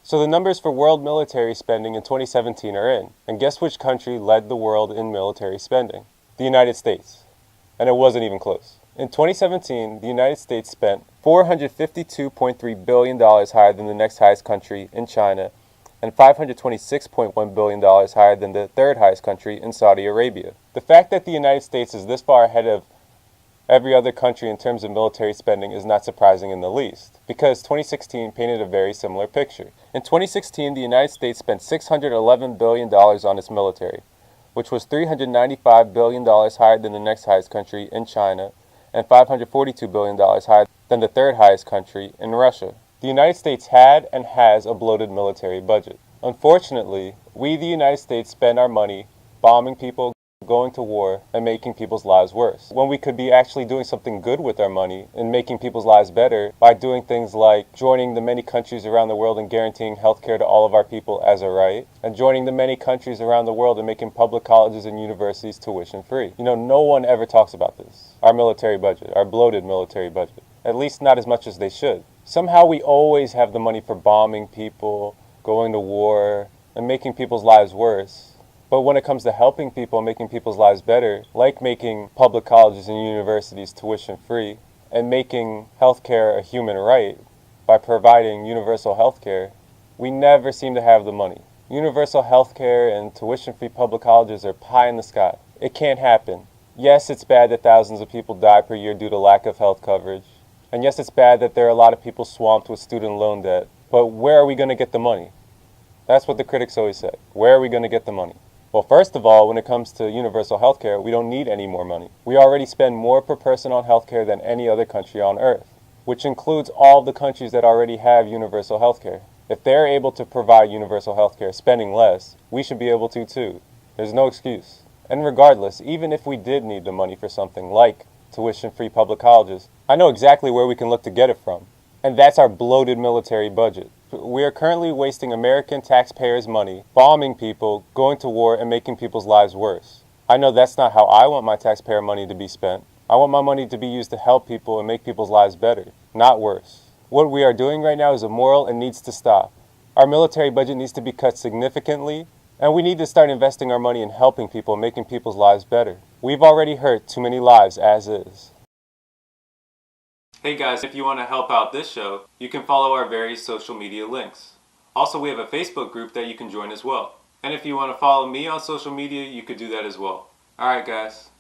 So the numbers for world military spending in 2017 are in. And guess which country led the world in military spending? The United States. And it wasn't even close. In 2017, the United States spent $452.3 billion higher than the next highest country in China and $526.1 billion higher than the third highest country in Saudi Arabia. The fact that the United States is this far ahead of every other country in terms of military spending is not surprising in the least, because 2016 painted a very similar picture. In 2016, the United States spent $611 billion on its military, which was $395 billion higher than the next highest country in China and $542 billion higher than the third highest country in Russia. The United States had and has a bloated military budget. Unfortunately, we, the United States, spend our money bombing people, going to war, and making people's lives worse, when we could be actually doing something good with our money and making people's lives better by doing things like joining the many countries around the world and guaranteeing healthcare to all of our people as a right, and joining the many countries around the world and making public colleges and universities tuition free. You know, no one ever talks about this. Our military budget, our bloated military budget. At least not as much as they should. Somehow we always have the money for bombing people, going to war, and making people's lives worse. But when it comes to helping people and making people's lives better, like making public colleges and universities tuition free, and making healthcare a human right by providing universal healthcare, we never seem to have the money. Universal healthcare and tuition-free public colleges are pie in the sky. It can't happen. Yes, it's bad that thousands of people die per year due to lack of health coverage. And yes, it's bad that there are a lot of people swamped with student loan debt. But where are we going to get the money? That's what the critics always say. Where are we going to get the money? Well, first of all, when it comes to universal healthcare, we don't need any more money. We already spend more per person on healthcare than any other country on earth, which includes all the countries that already have universal healthcare. If they're able to provide universal healthcare spending less, we should be able to too. There's no excuse. And regardless, even if we did need the money for something like tuition-free public colleges, I know exactly where we can look to get it from. And that's our bloated military budget. We are currently wasting American taxpayers' money, bombing people, going to war, and making people's lives worse. I know that's not how I want my taxpayer money to be spent. I want my money to be used to help people and make people's lives better, not worse. What we are doing right now is immoral and needs to stop. Our military budget needs to be cut significantly, and we need to start investing our money in helping people and making people's lives better. We've already hurt too many lives as is. Hey guys, if you want to help out this show, you can follow our various social media links. Also, we have a Facebook group that you can join as well. And if you want to follow me on social media, you could do that as well. Alright guys.